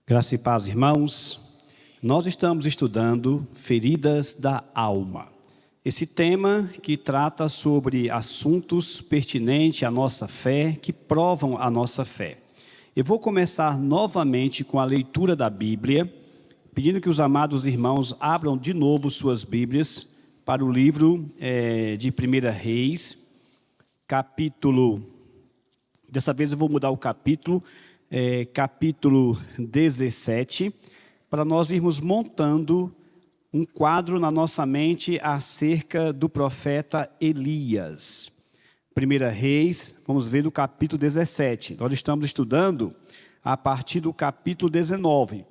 Graça e paz, irmãos. Nós estamos estudando feridas da alma. Esse tema que trata sobre assuntos pertinentes à nossa fé, que provam a nossa fé. Eu vou começar novamente com a leitura da Bíblia, pedindo que os amados irmãos abram de novo suas Bíblias para o livro de 1 Reis, capítulo... Dessa vez eu vou mudar o capítulo, capítulo 17, para nós irmos montando um quadro na nossa mente acerca do profeta Elias. 1 Reis, vamos ver do capítulo 17. Nós estamos estudando a partir do capítulo 19.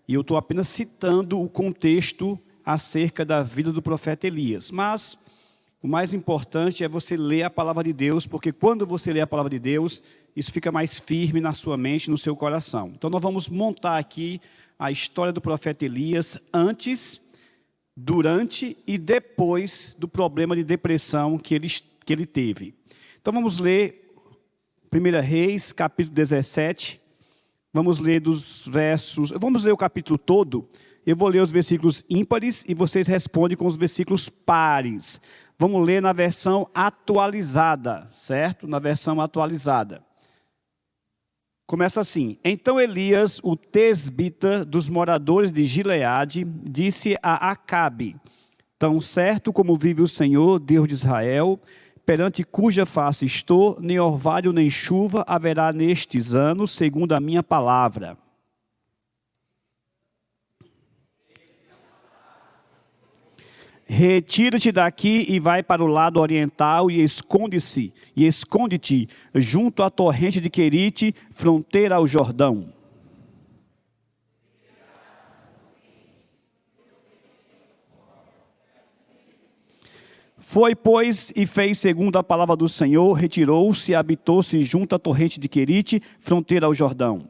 E eu estou apenas citando o contexto acerca da vida do profeta Elias. Mas o mais importante é você ler a palavra de Deus, porque quando você lê a palavra de Deus, isso fica mais firme na sua mente, no seu coração. Então nós vamos montar aqui a história do profeta Elias antes, durante e depois do problema de depressão que ele teve. Então vamos ler 1 Reis, capítulo 17. Vamos ler dos versos... Vamos ler o capítulo todo. Eu vou ler os versículos ímpares e vocês respondem com os versículos pares. Vamos ler na versão atualizada, certo? Na versão atualizada. Começa assim: Então Elias, o tesbita dos moradores de Gileade, disse a Acabe: Tão certo como vive o Senhor, Deus de Israel, perante cuja face estou, nem orvalho nem chuva haverá nestes anos, segundo a minha palavra. Retira-te daqui e vai para o lado oriental e esconde-te junto à torrente de Querite, fronteira ao Jordão. Foi, pois, e fez segundo a palavra do Senhor, retirou-se e habitou-se junto à torrente de Querite, fronteira ao Jordão.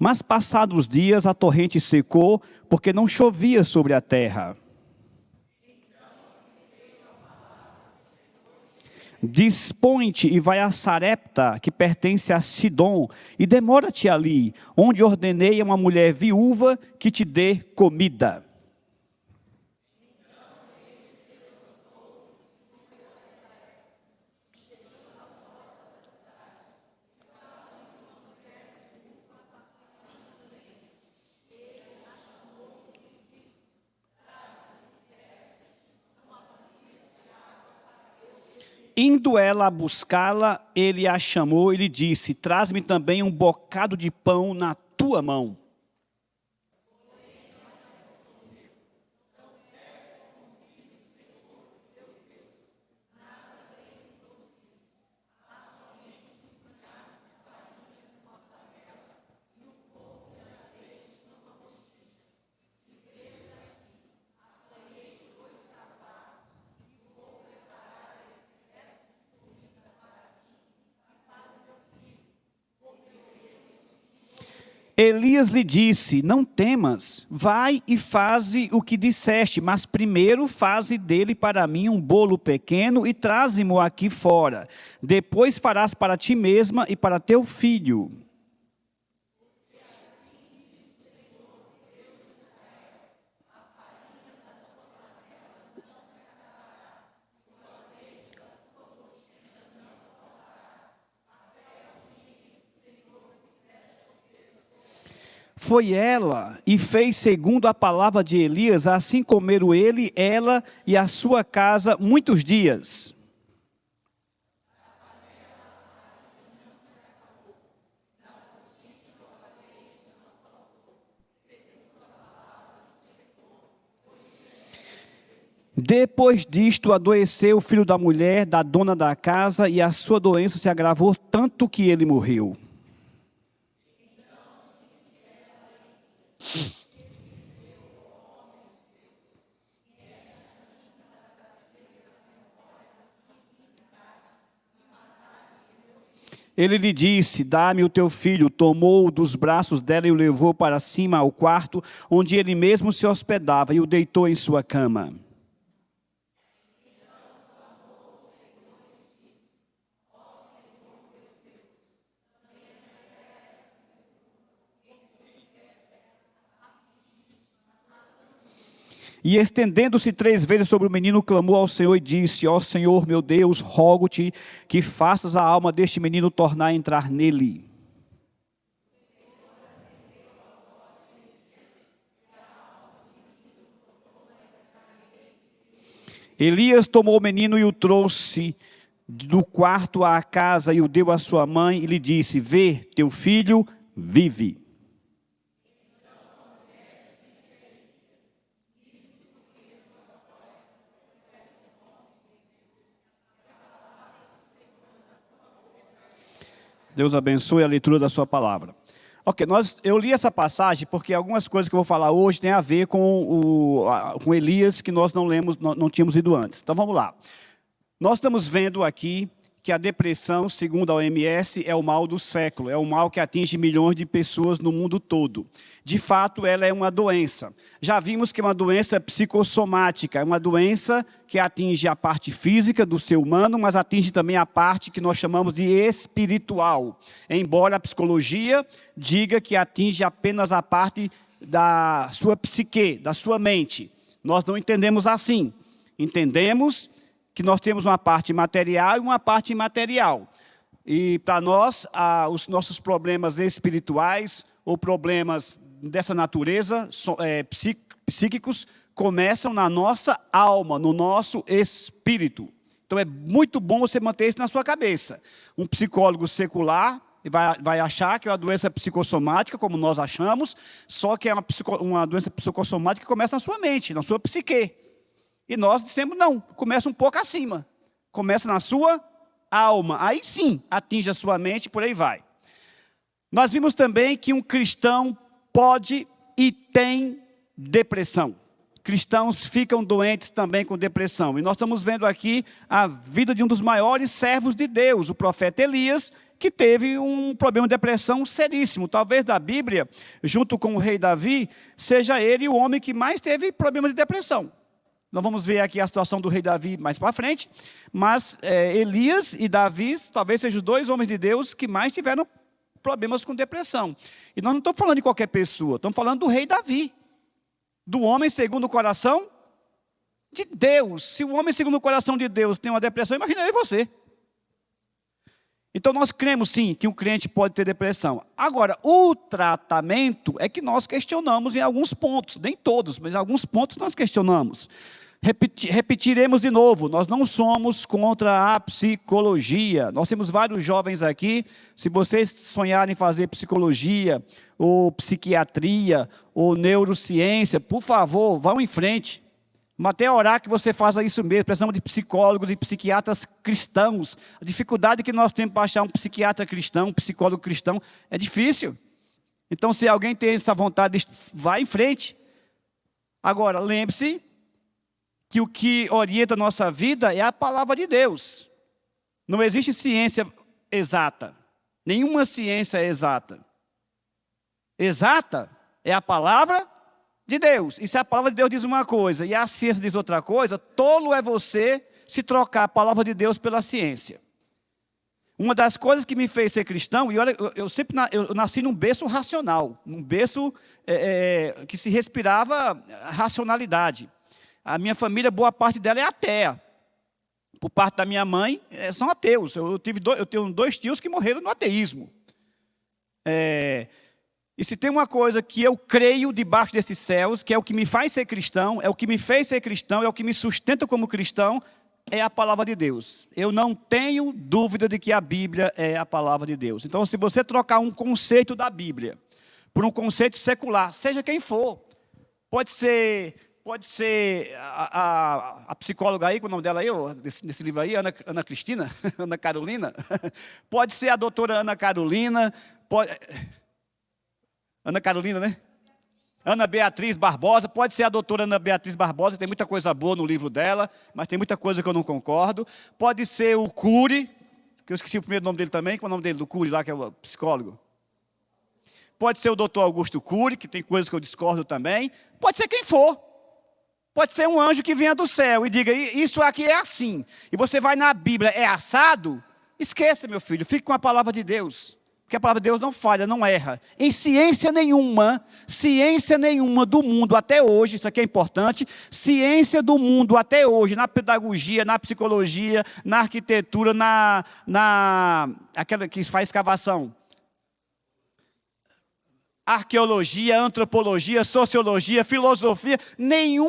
Mas passados os dias a torrente secou, porque não chovia sobre a terra. Dispõe-te e vai a Sarepta, que pertence a Sidom, e demora-te ali, onde ordenei a uma mulher viúva que te dê comida. Indo ela a buscá-la, ele a chamou e lhe disse: Traz-me também um bocado de pão na tua mão. Elias lhe disse: Não temas, vai e faze o que disseste, mas primeiro faze dele para mim um bolo pequeno e traze-mo aqui fora. Depois farás para ti mesma e para teu filho. Foi ela e fez segundo a palavra de Elias, assim comeram ele, ela e a sua casa muitos dias. Depois disto, adoeceu o filho da mulher, da dona da casa, e a sua doença se agravou tanto que ele morreu. Ele lhe disse: dá-me o teu filho. Tomou-o dos braços dela e o levou para cima ao quarto, onde ele mesmo se hospedava, e o deitou em sua cama. E estendendo-se 3 vezes sobre o menino, clamou ao Senhor e disse: ó Senhor meu Deus, rogo-te que faças a alma deste menino tornar a entrar nele. Elias tomou o menino e o trouxe do quarto à casa e o deu à sua mãe e lhe disse: vê, teu filho vive. Deus abençoe a leitura da sua palavra. Ok, eu li essa passagem porque algumas coisas que eu vou falar hoje têm a ver com Elias que nós não lemos, não tínhamos lido antes. Então vamos lá. Nós estamos vendo aqui que a depressão, segundo a OMS, é o mal do século, é o mal que atinge milhões de pessoas no mundo todo. De fato, ela é uma doença. Já vimos que é uma doença psicossomática, é uma doença que atinge a parte física do ser humano, mas atinge também a parte que nós chamamos de espiritual. Embora a psicologia diga que atinge apenas a parte da sua psique, da sua mente. Nós não entendemos assim. Entendemos que nós temos uma parte material e uma parte imaterial. E para nós, os nossos problemas espirituais ou problemas dessa natureza, psíquicos, começam na nossa alma, no nosso espírito. Então é muito bom você manter isso na sua cabeça. Um psicólogo secular vai achar que é uma doença psicossomática, como nós achamos, só que é uma doença psicossomática que começa na sua mente, na sua psique. E nós dissemos, não, começa um pouco acima. Começa na sua alma. Aí sim, atinge a sua mente e por aí vai. Nós vimos também que um cristão pode e tem depressão. Cristãos ficam doentes também com depressão. E nós estamos vendo aqui a vida de um dos maiores servos de Deus, o profeta Elias, que teve um problema de depressão seríssimo. Talvez da Bíblia, junto com o rei Davi, seja ele o homem que mais teve problema de depressão. Nós vamos ver aqui a situação do rei Davi mais para frente, mas Elias e Davi talvez sejam os 2 homens de Deus que mais tiveram problemas com depressão. E nós não estamos falando de qualquer pessoa, estamos falando do rei Davi, do homem segundo o coração de Deus. Se o homem segundo o coração de Deus tem uma depressão, imagina eu e você. Então nós cremos sim que um crente pode ter depressão. Agora, o tratamento é que nós questionamos em alguns pontos, nem todos, mas em alguns pontos nós questionamos. Repetiremos de novo, nós não somos contra a psicologia. Nós temos vários jovens aqui, se vocês sonharem em fazer psicologia, ou psiquiatria, ou neurociência, por favor, vão em frente. Mas até orar que você faça isso mesmo. Precisamos de psicólogos e psiquiatras cristãos. A dificuldade que nós temos para achar um psiquiatra cristão, um psicólogo cristão, é difícil. Então, se alguém tem essa vontade, vá em frente. Agora, lembre-se que o que orienta a nossa vida é a palavra de Deus. Não existe ciência exata. Nenhuma ciência é exata. Exata é a palavra de Deus. E se a palavra de Deus diz uma coisa e a ciência diz outra coisa, tolo é você se trocar a palavra de Deus pela ciência. Uma das coisas que me fez ser cristão, e olha, eu nasci num berço racional, num berço que se respirava racionalidade. A minha família, boa parte dela é ateia. Por parte da minha mãe, são ateus. Eu tenho 2 tios que morreram no ateísmo. E se tem uma coisa que eu creio debaixo desses céus, que é o que me faz ser cristão, é o que me fez ser cristão, é o que me sustenta como cristão, é a palavra de Deus. Eu não tenho dúvida de que a Bíblia é a palavra de Deus. Então, se você trocar um conceito da Bíblia por um conceito secular, seja quem for, pode ser a psicóloga aí, qual é o nome dela aí, nesse livro aí, Ana Cristina, Ana Carolina, pode ser a doutora Ana Carolina, Ana Carolina, né? Ana Beatriz Barbosa, pode ser a doutora Ana Beatriz Barbosa, tem muita coisa boa no livro dela, mas tem muita coisa que eu não concordo. Pode ser o Cury, que eu esqueci o primeiro nome dele também, que é o nome dele, do Cury lá, que é o psicólogo. Pode ser o doutor Augusto Cury, que tem coisas que eu discordo também. Pode ser quem for. Pode ser um anjo que venha do céu e diga, isso aqui é assim. E você vai na Bíblia, é assado? Esqueça, meu filho, fique com a palavra de Deus. Porque a palavra de Deus não falha, não erra. Em ciência nenhuma do mundo até hoje, isso aqui é importante, ciência do mundo até hoje, na pedagogia, na psicologia, na arquitetura, aquela que faz escavação, arqueologia, antropologia, sociologia, filosofia, nenhum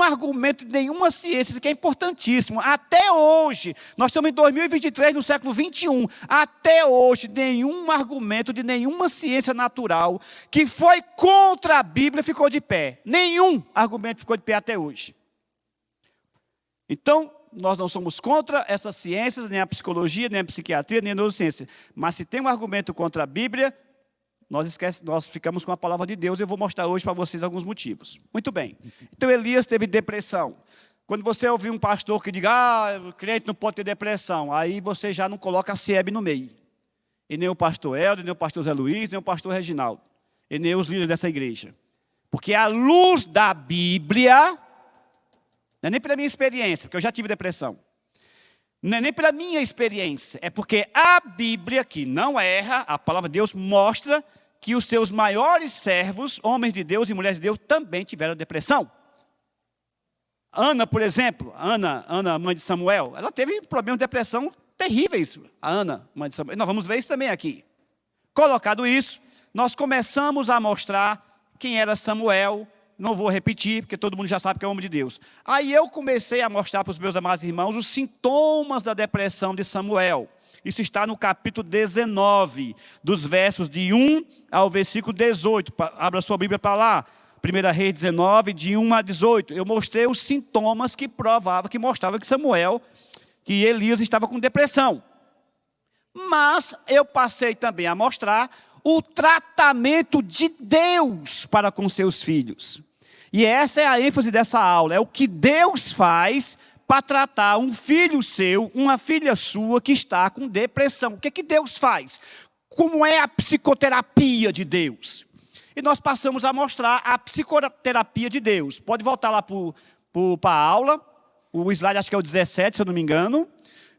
argumento, nenhuma ciência, isso aqui é importantíssimo. Até hoje, nós estamos em 2023, no século 21, até hoje, nenhum argumento de nenhuma ciência natural que foi contra a Bíblia ficou de pé. Nenhum argumento ficou de pé até hoje. Então, nós não somos contra essas ciências, nem a psicologia, nem a psiquiatria, nem a neurociência. Mas se tem um argumento contra a Bíblia, nós ficamos com a palavra de Deus e eu vou mostrar hoje para vocês alguns motivos. Muito bem. Então, Elias teve depressão. Quando você ouvir um pastor que diga, o crente não pode ter depressão, aí você já não coloca a SEB no meio. E nem o pastor Helder, nem o pastor Zé Luiz, nem o pastor Reginaldo. E nem os líderes dessa igreja. Porque a luz da Bíblia, não é nem pela minha experiência, porque eu já tive depressão. Não é nem pela minha experiência, é porque a Bíblia, que não erra, a palavra de Deus mostra que os seus maiores servos, homens de Deus e mulheres de Deus, também tiveram depressão. Ana, por exemplo, Ana, mãe de Samuel, ela teve problemas de depressão terríveis. A Ana, mãe de Samuel. Nós vamos ver isso também aqui. Colocado isso, nós começamos a mostrar quem era Samuel. Não vou repetir, porque todo mundo já sabe que é homem de Deus. Aí eu comecei a mostrar para os meus amados irmãos os sintomas da depressão de Samuel. Isso está no capítulo 19, dos versos de 1 ao versículo 18. Abra sua Bíblia para lá. 1 Reis 19, de 1 a 18. Eu mostrei os sintomas que mostravam que Samuel, que Elias estava com depressão. Mas eu passei também a mostrar o tratamento de Deus para com seus filhos. E essa é a ênfase dessa aula, é o que Deus faz para tratar um filho seu, uma filha sua que está com depressão. O que Deus faz? Como é a psicoterapia de Deus? E nós passamos a mostrar a psicoterapia de Deus. Pode voltar lá para a aula, o slide acho que é o 17, se eu não me engano.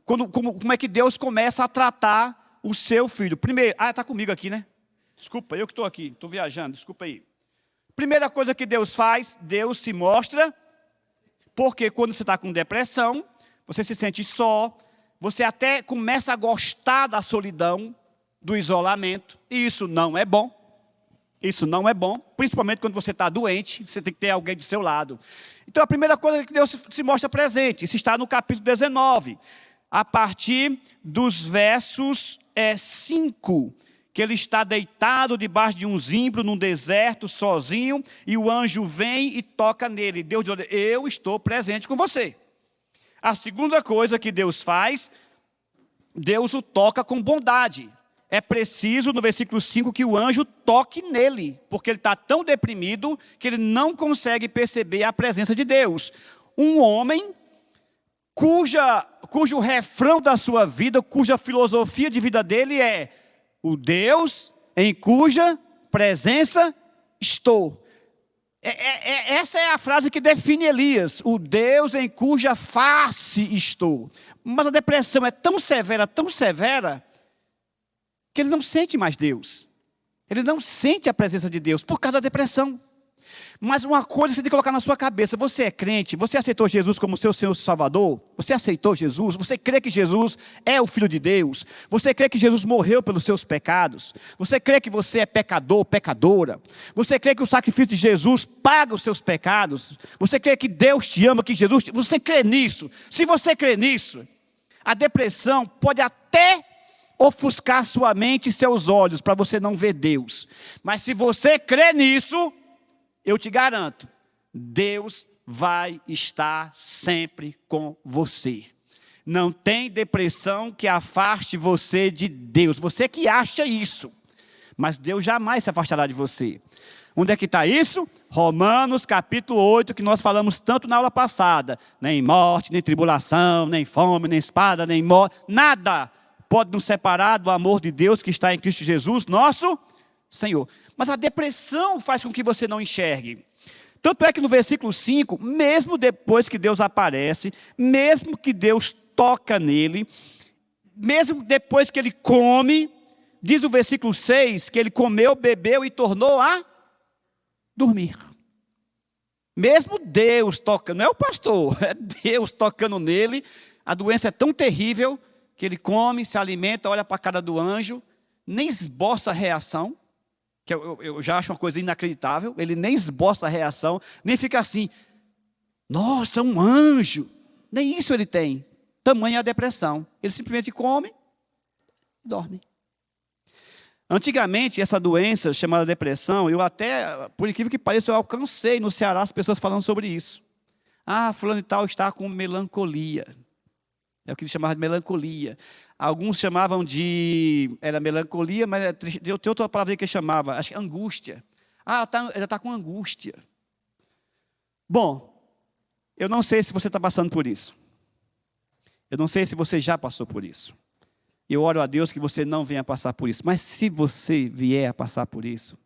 Como é que Deus começa a tratar o seu filho? Primeiro, está comigo aqui, né? Desculpa, eu que estou aqui, estou viajando, desculpa aí. Primeira coisa que Deus faz, Deus se mostra, porque quando você está com depressão, você se sente só, você até começa a gostar da solidão, do isolamento, e isso não é bom. Isso não é bom, principalmente quando você está doente, você tem que ter alguém do seu lado. Então a primeira coisa é que Deus se mostra presente, isso está no capítulo 19, a partir dos versos 5, que ele está deitado debaixo de um zimbro, num deserto, sozinho, e o anjo vem e toca nele. Deus diz, eu estou presente com você. A segunda coisa que Deus faz, Deus o toca com bondade. É preciso, no versículo 5, que o anjo toque nele, porque ele está tão deprimido que ele não consegue perceber a presença de Deus. Um homem cujo refrão da sua vida, cuja filosofia de vida dele é o Deus em cuja presença estou. Essa é a frase que define Elias, o Deus em cuja face estou. Mas a depressão é tão severa, que ele não sente mais Deus. Ele não sente a presença de Deus por causa da depressão. Mas uma coisa você tem que colocar na sua cabeça, você é crente, você aceitou Jesus como seu Senhor e Salvador? Você aceitou Jesus? Você crê que Jesus é o Filho de Deus? Você crê que Jesus morreu pelos seus pecados? Você crê que você é pecador, pecadora? Você crê que o sacrifício de Jesus paga os seus pecados? Você crê que Deus te ama, que Jesus te... Você crê nisso? Se você crê nisso, a depressão pode até ofuscar sua mente e seus olhos para você não ver Deus. Mas se você crê nisso, eu te garanto, Deus vai estar sempre com você. Não tem depressão que afaste você de Deus. Você que acha isso, mas Deus jamais se afastará de você. Onde é que está isso? Romanos capítulo 8, que nós falamos tanto na aula passada. Nem morte, nem tribulação, nem fome, nem espada, nem morte. Nada pode nos separar do amor de Deus que está em Cristo Jesus, nosso Senhor. Mas a depressão faz com que você não enxergue. Tanto é que no versículo 5, mesmo depois que Deus aparece, mesmo que Deus toca nele, mesmo depois que ele come, diz o versículo 6, que ele comeu, bebeu e tornou a dormir. Mesmo Deus tocando, não é o pastor, é Deus tocando nele, a doença é tão terrível que ele come, se alimenta, olha para a cara do anjo, nem esboça a reação, que eu já acho uma coisa inacreditável, ele nem esboça a reação, nem fica assim, nossa, um anjo, nem isso ele tem, tamanha a depressão, ele simplesmente come e dorme. Antigamente, essa doença chamada depressão, eu até, por incrível que pareça, eu alcancei no Ceará as pessoas falando sobre isso. Ah, fulano e tal está com melancolia. É o que eles chamavam de melancolia. Alguns chamavam de, era melancolia, mas tem outra palavra que chamava, acho que angústia. Ah, ela está com angústia. Bom, eu não sei se você está passando por isso. Eu não sei se você já passou por isso. Eu oro a Deus que você não venha passar por isso. Mas se você vier a passar por isso,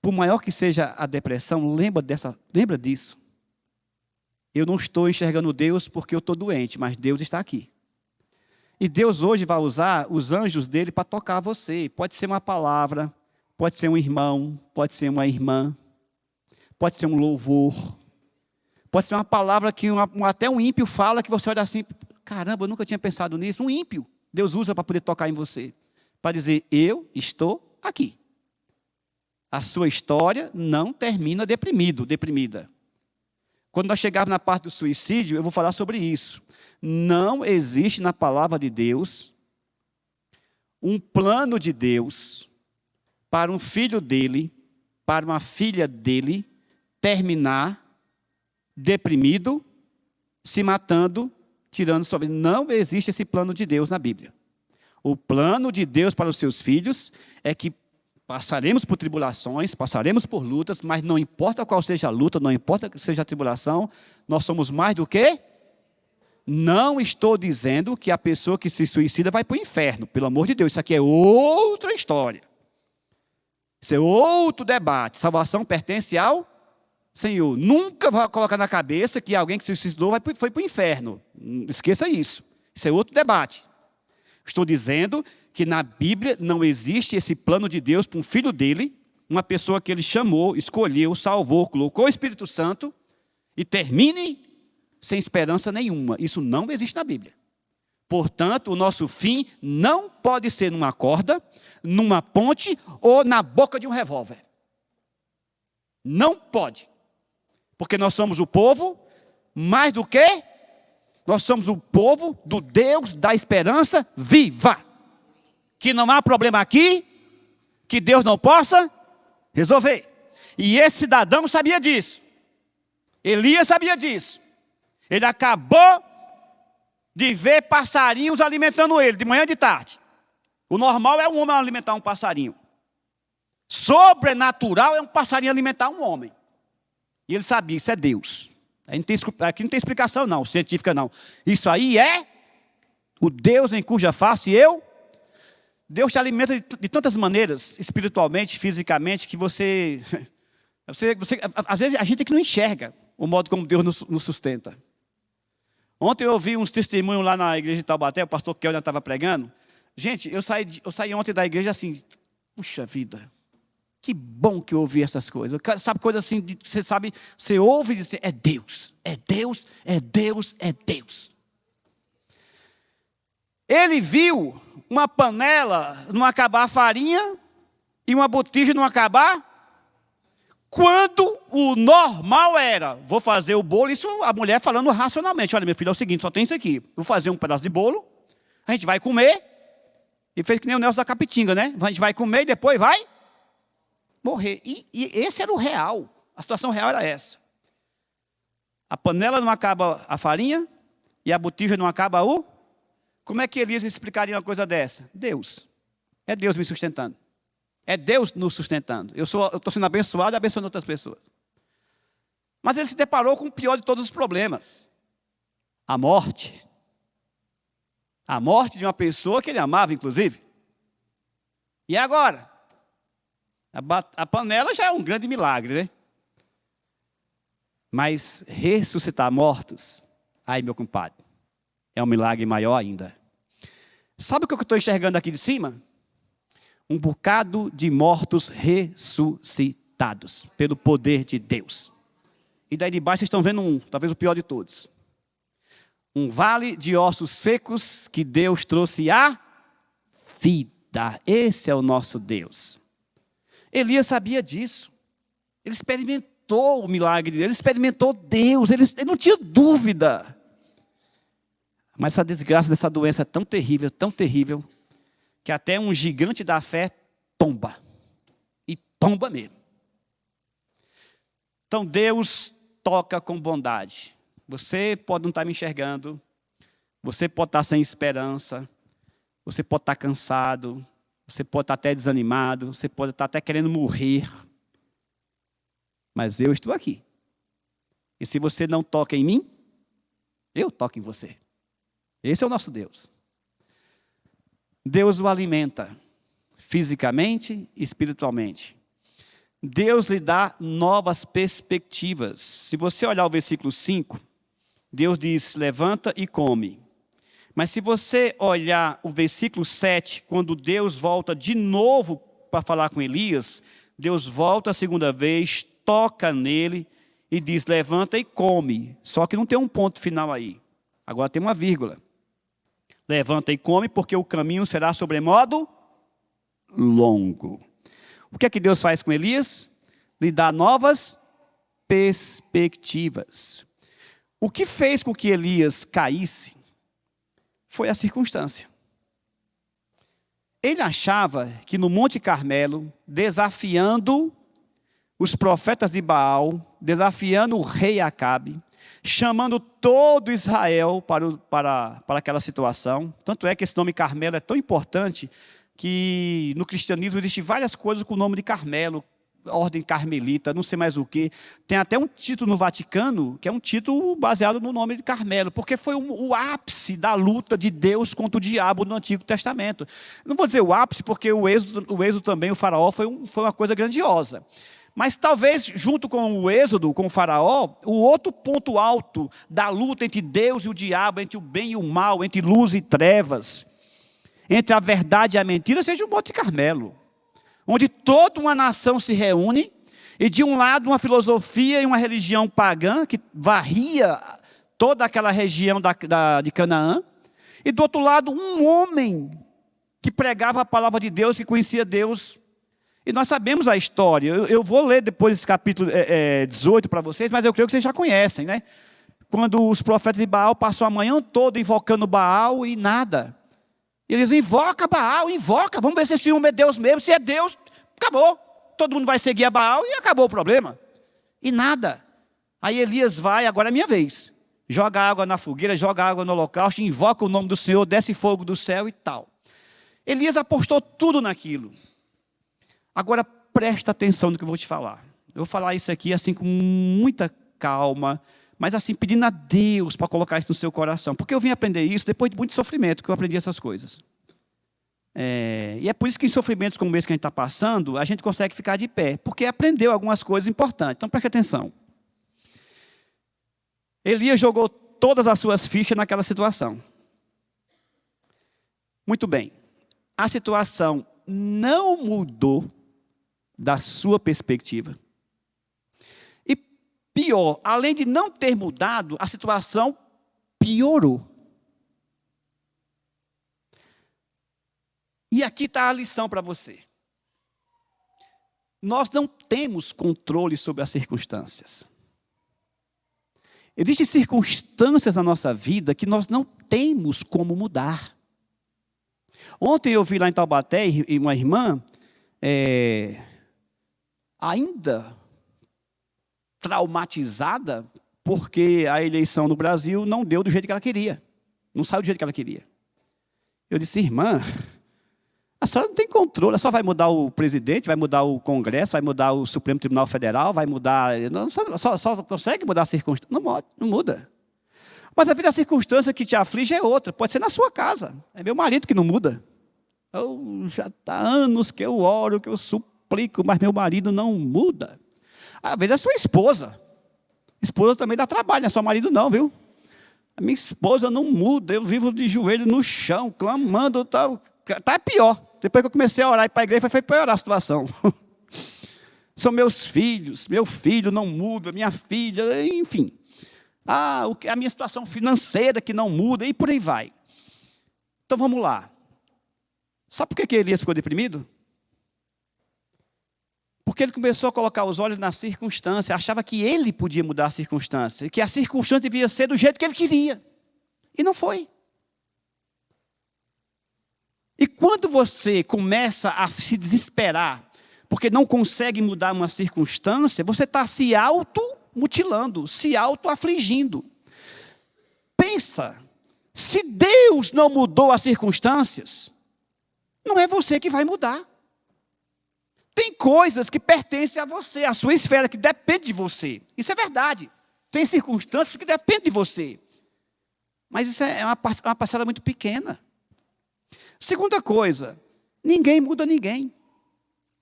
por maior que seja a depressão, lembra disso. Eu não estou enxergando Deus porque eu estou doente, mas Deus está aqui. E Deus hoje vai usar os anjos dele para tocar você. Pode ser uma palavra, pode ser um irmão, pode ser uma irmã, pode ser um louvor, pode ser uma palavra que até um ímpio fala que você olha assim, caramba, eu nunca tinha pensado nisso. Um ímpio, Deus usa para poder tocar em você, para dizer, eu estou aqui. A sua história não termina deprimido, deprimida. Quando nós chegarmos na parte do suicídio, eu vou falar sobre isso. Não existe na palavra de Deus um plano de Deus para um filho dele, para uma filha dele, terminar deprimido, se matando, tirando sua vida. Não existe esse plano de Deus na Bíblia. O plano de Deus para os seus filhos é que passaremos por tribulações, passaremos por lutas, mas não importa qual seja a luta, não importa que seja a tribulação, nós somos mais do que? Não estou dizendo que a pessoa que se suicida vai para o inferno, pelo amor de Deus, isso aqui é outra história. Isso é outro debate. Salvação pertence ao Senhor. Nunca vai colocar na cabeça que alguém que se suicidou foi para o inferno. Esqueça isso. Isso é outro debate. Estou dizendo que na Bíblia não existe esse plano de Deus para um filho dele, uma pessoa que ele chamou, escolheu, salvou, colocou o Espírito Santo e termine sem esperança nenhuma. Isso não existe na Bíblia. Portanto, o nosso fim não pode ser numa corda, numa ponte ou na boca de um revólver. Não pode. Porque nós somos o povo, mais do que? Nós somos o povo do Deus da esperança viva. Que não há problema aqui, que Deus não possa resolver. E esse cidadão sabia disso. Elias sabia disso. Ele acabou de ver passarinhos alimentando ele, de manhã e de tarde. O normal é um homem alimentar um passarinho. Sobrenatural é um passarinho alimentar um homem. E ele sabia, isso é Deus. Aqui não tem explicação não, científica não. Isso aí é o Deus em cuja face Deus te alimenta de tantas maneiras, espiritualmente, fisicamente, que você às vezes a gente é que não enxerga o modo como Deus nos sustenta. Ontem eu ouvi uns testemunhos lá na igreja de Taubaté, o pastor Kelner estava pregando. Gente, eu saí ontem da igreja assim, puxa vida, que bom que eu ouvi essas coisas. Sabe coisa assim, você ouve e diz, é Deus, é Deus, é Deus, é Deus. Ele viu uma panela não acabar a farinha e uma botija não acabar, quando o normal era, vou fazer o bolo, isso a mulher falando racionalmente, olha meu filho, é o seguinte, só tem isso aqui, vou fazer um pedaço de bolo, a gente vai comer, e fez que nem o Nelson da Capitinga, né? A gente vai comer e depois vai morrer. E esse era o real, a situação real era essa. A panela não acaba a farinha, e a botija não acaba Como é que Elias explicaria uma coisa dessa? Deus. É Deus me sustentando. É Deus nos sustentando. Eu estou sendo abençoado e abençoando outras pessoas. Mas ele se deparou com o pior de todos os problemas. A morte. A morte de uma pessoa que ele amava, inclusive. E agora? A panela já é um grande milagre, né? Mas ressuscitar mortos, aí, meu compadre, é um milagre maior ainda. Sabe o que eu estou enxergando aqui de cima? Um bocado de mortos ressuscitados pelo poder de Deus. E daí de baixo vocês estão vendo talvez o pior de todos. Um vale de ossos secos que Deus trouxe à vida. Esse é o nosso Deus. Elias sabia disso. Ele experimentou o milagre de Deus, ele experimentou Deus, ele não tinha dúvida. Mas essa desgraça dessa doença é tão terrível, que até um gigante da fé tomba. E tomba mesmo. Então Deus toca com bondade. Você pode não estar me enxergando, você pode estar sem esperança, você pode estar cansado, você pode estar até desanimado, você pode estar até querendo morrer. Mas eu estou aqui. E se você não toca em mim, eu toco em você. Esse é o nosso Deus. Deus o alimenta fisicamente e espiritualmente. Deus lhe dá novas perspectivas. Se você olhar o versículo 5, Deus diz, levanta e come. Mas se você olhar o versículo 7, quando Deus volta de novo para falar com Elias, Deus volta a segunda vez, toca nele e diz, levanta e come. Só que não tem um ponto final aí. Agora tem uma vírgula. Levanta e come, porque o caminho será sobremodo longo. O que é que Deus faz com Elias? Lhe dá novas perspectivas. O que fez com que Elias caísse foi a circunstância. Ele achava que no Monte Carmelo, desafiando os profetas de Baal, desafiando o rei Acabe, chamando todo Israel para aquela situação. Tanto é que esse nome Carmelo é tão importante que no cristianismo existem várias coisas com o nome de Carmelo, ordem carmelita, não sei mais o quê. Tem até um título no Vaticano, que é um título baseado no nome de Carmelo, porque foi o ápice da luta de Deus contra o diabo no Antigo Testamento. Não vou dizer o ápice, porque o êxodo também, o faraó, foi uma coisa grandiosa. Mas talvez, junto com o êxodo, com o faraó, o outro ponto alto da luta entre Deus e o diabo, entre o bem e o mal, entre luz e trevas, entre a verdade e a mentira, seja o Monte Carmelo, onde toda uma nação se reúne, e de um lado uma filosofia e uma religião pagã, que varria toda aquela região de Canaã, e do outro lado um homem que pregava a palavra de Deus, que conhecia Deus. E nós sabemos a história. Eu vou ler depois esse capítulo 18 para vocês, mas eu creio que vocês já conhecem, né? Quando os profetas de Baal passam a manhã toda invocando Baal e nada. Eles invocam Baal, vamos ver se esse homem é Deus mesmo. Se é Deus, acabou. Todo mundo vai seguir a Baal e acabou o problema. E nada. Aí Elias vai, agora é minha vez. Joga água na fogueira, joga água no holocausto, invoca o nome do Senhor, desce fogo do céu e tal. Elias apostou tudo naquilo. Agora presta atenção no que eu vou te falar. Eu vou falar isso aqui assim com muita calma, mas assim pedindo a Deus para colocar isso no seu coração. Porque eu vim aprender isso depois de muito sofrimento que eu aprendi essas coisas. E é por isso que em sofrimentos como esse que a gente está passando, a gente consegue ficar de pé. Porque aprendeu algumas coisas importantes. Então preste atenção. Elias jogou todas as suas fichas naquela situação. Muito bem. A situação não mudou da sua perspectiva. E pior, além de não ter mudado, a situação piorou. E aqui está a lição para você. Nós não temos controle sobre as circunstâncias. Existem circunstâncias na nossa vida que nós não temos como mudar. Ontem eu vi lá em Taubaté uma irmã, ainda traumatizada, porque a eleição no Brasil não deu do jeito que ela queria. Não saiu do jeito que ela queria. Eu disse, irmã, A senhora não tem controle, a senhora vai mudar o presidente, vai mudar o Congresso, vai mudar o Supremo Tribunal Federal, vai mudar... Só consegue mudar a circunstância. Não muda. Mas a vida, a circunstância que te aflige é outra. Pode ser na sua casa. É meu marido que não muda. Já está anos que eu oro, que eu suplico, mas meu marido não muda. Às vezes é sua esposa. Esposa também dá trabalho, não é só marido não, viu? A minha esposa não muda, eu vivo de joelho no chão, clamando, tá pior. Depois que eu comecei a orar e ir para a igreja, foi piorar a situação. São meus filhos, meu filho não muda, minha filha, enfim. A minha situação financeira que não muda, e por aí vai. Então vamos lá. Sabe por que Elias ficou deprimido? Porque ele começou a colocar os olhos na circunstância, achava que ele podia mudar a circunstância, que a circunstância devia ser do jeito que ele queria. E não foi. E quando você começa a se desesperar, porque não consegue mudar uma circunstância, você está se automutilando, se autoafligindo. Pensa, se Deus não mudou as circunstâncias, não é você que vai mudar. Tem coisas que pertencem a você, a sua esfera, que depende de você. Isso é verdade. Tem circunstâncias que dependem de você. Mas isso é uma parcela muito pequena. Segunda coisa, ninguém muda ninguém.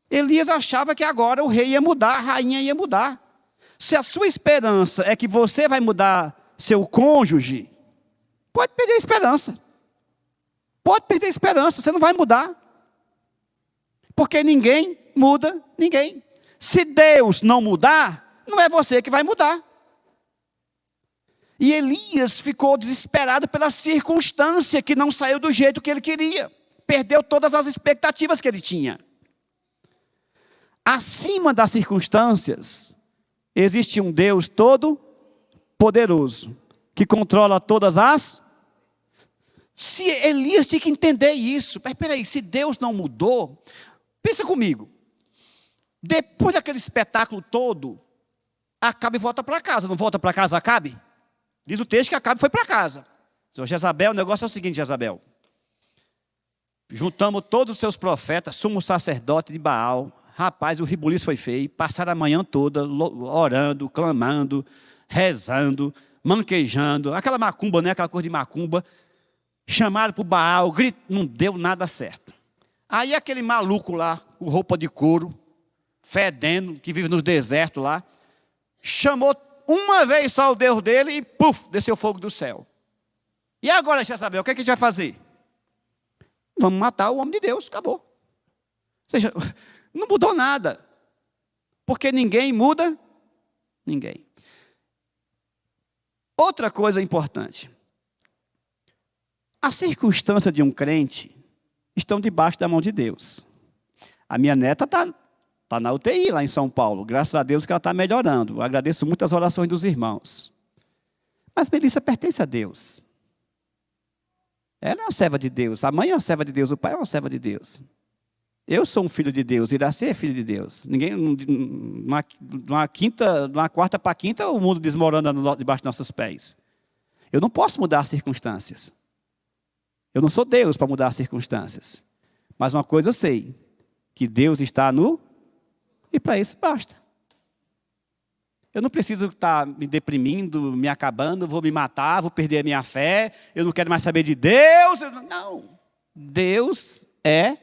Elias achava que agora o rei ia mudar, a rainha ia mudar. Se a sua esperança é que você vai mudar seu cônjuge, pode perder a esperança. Pode perder a esperança, você não vai mudar. Porque ninguém muda ninguém. Se Deus não mudar, não é você que vai mudar. E Elias ficou desesperado pela circunstância que não saiu do jeito que ele queria. Perdeu todas as expectativas que ele tinha. Acima das circunstâncias, existe um Deus todo-poderoso, que controla todas as... Se Elias tinha que entender isso. Mas espera aí, se Deus não mudou... Pensa comigo. Depois daquele espetáculo todo, Acabe volta para casa. Não volta para casa Acabe? Diz o texto que Acabe foi para casa. Senhor Jezabel, o negócio é o seguinte, Jezabel. Juntamos todos os seus profetas, sumo sacerdote de Baal. Rapaz, o ribuliço foi feio. Passaram a manhã toda orando, clamando, rezando, manquejando. Aquela macumba, né? Aquela coisa de macumba. Chamaram para o Baal, não deu nada certo. Aí aquele maluco lá, com roupa de couro, fedendo, que vive nos desertos lá, chamou uma vez só o Deus dele e, puf, desceu fogo do céu. E agora, Jezabel, o que a gente vai fazer? Vamos matar o homem de Deus, acabou. Ou seja, não mudou nada. Porque ninguém muda ninguém. Outra coisa importante. As circunstâncias de um crente estão debaixo da mão de Deus. A minha neta está na UTI lá em São Paulo. Graças a Deus que ela está melhorando. Eu agradeço muito as orações dos irmãos. Mas Melissa pertence a Deus. Ela é uma serva de Deus. A mãe é uma serva de Deus. O pai é uma serva de Deus. Eu sou um filho de Deus. Iraci é filho de Deus. Ninguém, de uma quarta para a quinta, o mundo desmorona debaixo dos nossos pés. Eu não posso mudar as circunstâncias. Eu não sou Deus para mudar as circunstâncias. Mas uma coisa eu sei, que Deus está no... E para isso basta. Eu não preciso estar me deprimindo, me acabando, vou me matar, vou perder a minha fé, eu não quero mais saber de Deus. Não. Deus é...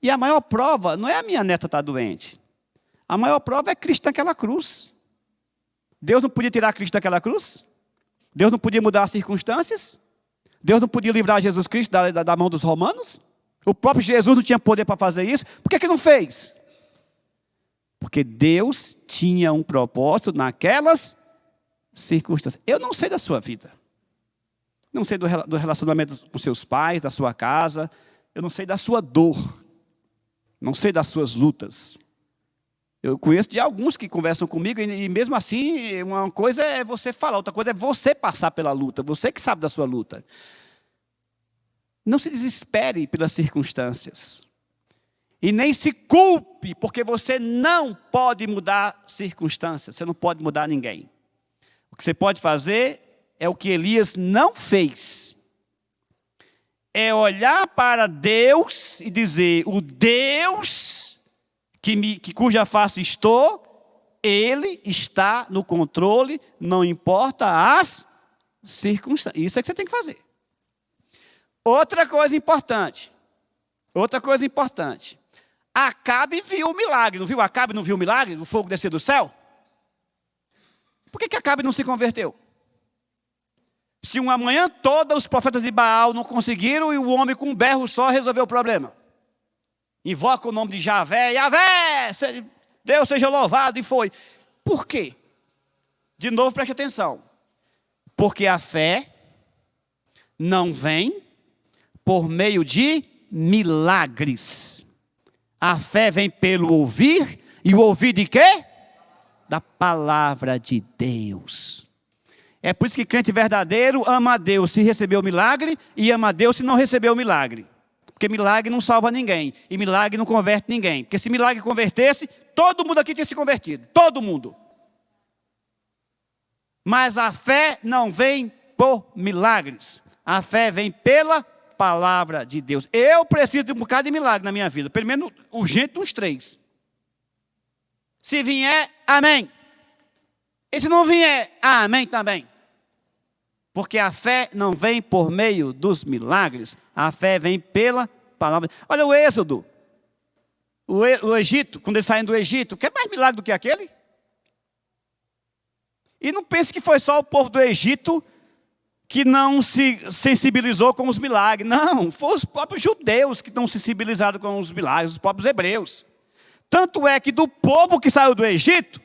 E a maior prova não é a minha neta estar doente. A maior prova é Cristo naquela cruz. Deus não podia tirar Cristo daquela cruz? Deus não podia mudar as circunstâncias? Deus não podia livrar Jesus Cristo da mão dos romanos? O próprio Jesus não tinha poder para fazer isso? Por que não fez? Porque Deus tinha um propósito naquelas circunstâncias. Eu não sei da sua vida. Não sei do relacionamento com seus pais, da sua casa. Eu não sei da sua dor. Não sei das suas lutas. Eu conheço de alguns que conversam comigo e mesmo assim, uma coisa é você falar, outra coisa é você passar pela luta, você que sabe da sua luta. Não se desespere pelas circunstâncias. E nem se culpe, porque você não pode mudar circunstâncias, você não pode mudar ninguém. O que você pode fazer é o que Elias não fez. é olhar para Deus e dizer, o Deus cuja face estou, Ele está no controle, não importa as circunstâncias. Isso é que você tem que fazer. Outra coisa importante. Acabe viu o milagre, não viu? Acabe não viu o milagre, o fogo descer do céu? Por que Acabe não se converteu? Se uma manhã toda os profetas de Baal não conseguiram e o homem com um berro só resolveu o problema. Invoca o nome de Javé, Deus seja louvado, e foi. Por quê? De novo, preste atenção. Porque a fé não vem por meio de milagres. A fé vem pelo ouvir, e o ouvir de quê? Da palavra de Deus. É por isso que crente verdadeiro ama a Deus se recebeu o milagre, e ama a Deus se não recebeu o milagre. Porque milagre não salva ninguém, e milagre não converte ninguém. Porque se milagre convertesse, todo mundo aqui tinha se convertido. Todo mundo. Mas a fé não vem por milagres. A fé vem pela palavra de Deus. Eu preciso de um bocado de milagre na minha vida. Pelo menos urgente uns 3. Se vier, amém. E se não vier, amém também. Porque a fé não vem por meio dos milagres. A fé vem pela palavra. Olha o Êxodo. O Egito, quando eles saem do Egito, quer mais milagre do que aquele? E não pense que foi só o povo do Egito que não se sensibilizou com os milagres. Não, foram os próprios judeus que não se sensibilizaram com os milagres, os próprios hebreus. Tanto é que do povo que saiu do Egito,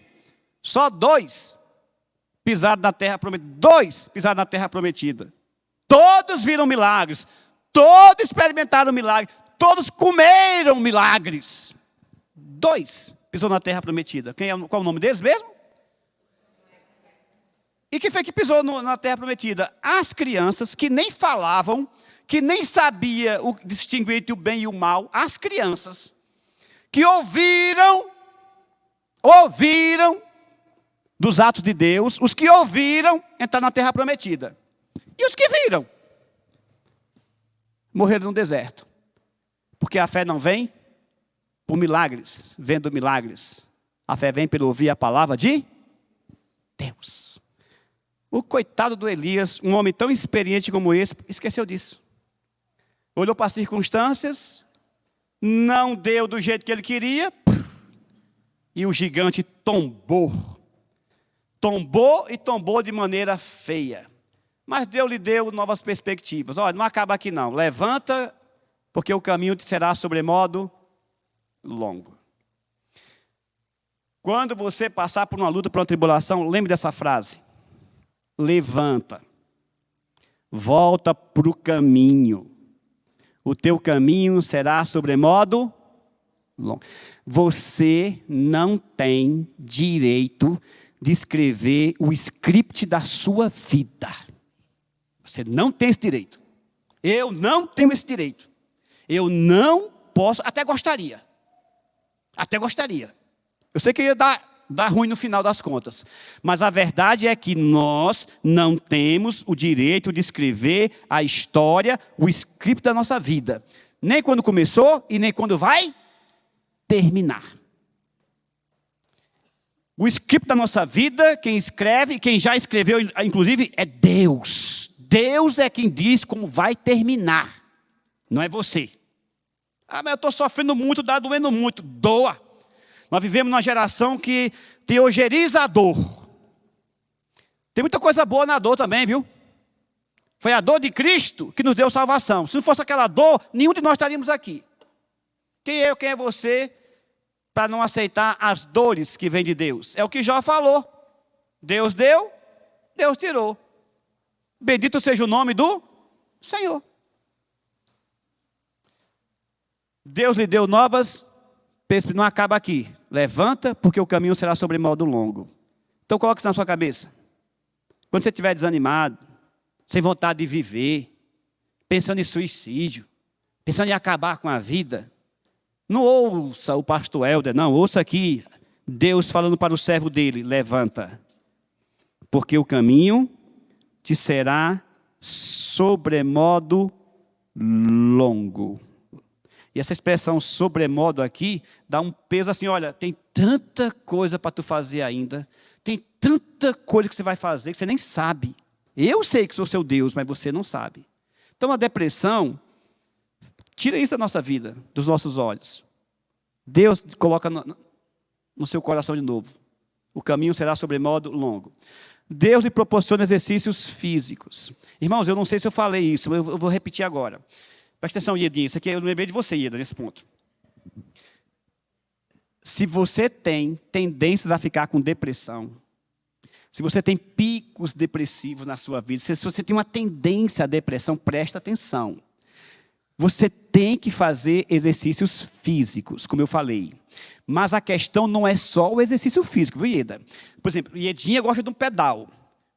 só 2 pisaram na terra prometida. 2 pisaram na terra prometida. Todos viram milagres. Todos experimentaram milagres. Todos comeram milagres. 2 pisou na terra prometida. Qual é o nome deles mesmo? E quem foi que pisou na terra prometida? As crianças que nem falavam, que nem sabiam distinguir entre o bem e o mal. As crianças que ouviram dos atos de Deus, os que ouviram entrar na terra prometida. E os que viram morreram no deserto. Porque a fé não vem por milagres, vendo milagres. A fé vem pelo ouvir a palavra de Deus. O coitado do Elias, um homem tão experiente como esse, esqueceu disso. Olhou para as circunstâncias, não deu do jeito que ele queria, e o gigante tombou. Tombou de maneira feia. Mas Deus lhe deu novas perspectivas. Olha, não acaba aqui não. Levanta, porque o caminho te será sobremodo longo. Quando você passar por uma luta, por uma tribulação, lembre dessa frase. Levanta. Volta para o caminho. O teu caminho será sobremodo longo. Você não tem direito de escrever o script da sua vida. Você não tem esse direito. Eu não tenho esse direito. Eu não posso, até gostaria. Eu sei que ia dar ruim no final das contas. Mas a verdade é que nós não temos o direito de escrever a história, o script da nossa vida. Nem quando começou e nem quando vai terminar. O script da nossa vida, quem escreve, quem já escreveu, inclusive, é Deus. Deus é quem diz como vai terminar. Não é você. Ah, mas eu estou sofrendo muito, está doendo muito. Doa. Nós vivemos numa geração que teogeriza a dor. Tem muita coisa boa na dor também, viu? Foi a dor de Cristo que nos deu salvação. Se não fosse aquela dor, nenhum de nós estaríamos aqui. Quem é eu, quem é você, para não aceitar as dores que vêm de Deus? É o que Jó falou. Deus deu, Deus tirou. Bendito seja o nome do Senhor. Deus lhe deu novas perspectivas. Não acaba aqui. Levanta, porque o caminho será sobremodo longo. Então coloque isso na sua cabeça. Quando você estiver desanimado, sem vontade de viver, pensando em suicídio, pensando em acabar com a vida, não ouça o pastor Helder, não. Ouça aqui Deus falando para o servo dele. Levanta, porque o caminho te será sobremodo longo. E essa expressão sobremodo aqui dá um peso assim, olha, tem tanta coisa para tu fazer ainda, tem tanta coisa que você vai fazer que você nem sabe. Eu sei que sou seu Deus, mas você não sabe. Então a depressão, tira isso da nossa vida, dos nossos olhos. Deus coloca no seu coração de novo. O caminho será sobremodo longo. Deus lhe proporciona exercícios físicos. Irmãos, eu não sei se eu falei isso, mas eu vou repetir agora. Presta atenção, Iedinha, isso aqui eu lembrei de você, Ieda, nesse ponto. Se você tem tendências a ficar com depressão, se você tem picos depressivos na sua vida, se você tem uma tendência à depressão, presta atenção. Você tem que fazer exercícios físicos, como eu falei. Mas a questão não é só o exercício físico, viu, Ieda? Por exemplo, Iedinha gosta de um pedal.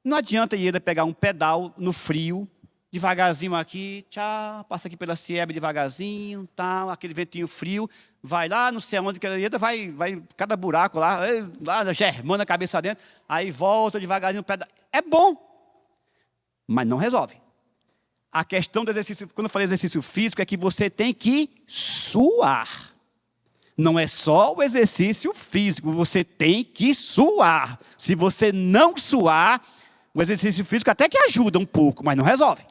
Não adianta Ieda pegar um pedal no frio, devagarzinho aqui, tchau, passa aqui pela Ciebe devagarzinho, tal, aquele ventinho frio, vai lá, não sei aonde que ela Ieda, vai cada buraco lá germando a cabeça dentro, aí volta devagarzinho no pedal. É bom, mas não resolve. A questão do exercício, quando eu falei exercício físico, é que você tem que suar. Não é só o exercício físico, você tem que suar. Se você não suar, o exercício físico até que ajuda um pouco, mas não resolve.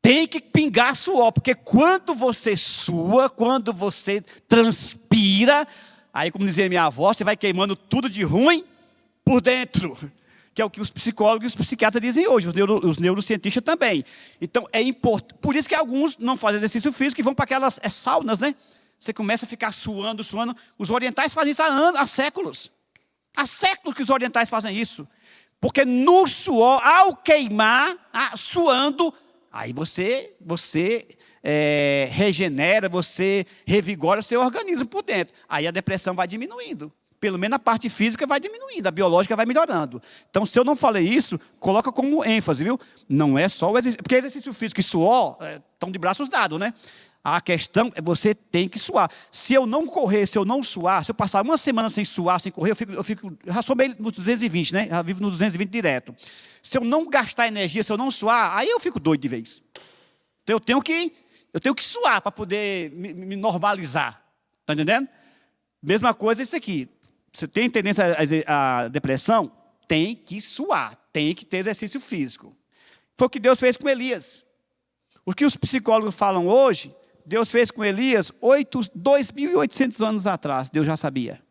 Tem que pingar suor, porque quando você sua, quando você transpira, aí como dizia minha avó, você vai queimando tudo de ruim por dentro. Que é o que os psicólogos e os psiquiatras dizem hoje, os neurocientistas também. Então, é importante. Por isso que alguns não fazem exercício físico e vão para aquelas saunas, né? Você começa a ficar suando. Os orientais fazem isso há séculos. Há séculos que os orientais fazem isso. Porque no suor, ao queimar, suando, aí você regenera, você revigora o seu organismo por dentro. Aí a depressão vai diminuindo. Pelo menos a parte física vai diminuindo, a biológica vai melhorando. Então, se eu não falei isso, coloca como ênfase, viu? Não é só o exercício, porque exercício físico e suor estão de braços dados, né? A questão é você tem que suar. Se eu não correr, se eu não suar, se eu passar uma semana sem suar, sem correr, eu já sou meio nos 220, né? Já vivo nos 220 direto. Se eu não gastar energia, se eu não suar, aí eu fico doido de vez. Então, eu tenho que suar para poder me normalizar. Está entendendo? Mesma coisa isso aqui. Você tem tendência à depressão? Tem que suar, tem que ter exercício físico. Foi o que Deus fez com Elias. O que os psicólogos falam hoje, Deus fez com Elias 2.800 anos atrás, Deus já sabia.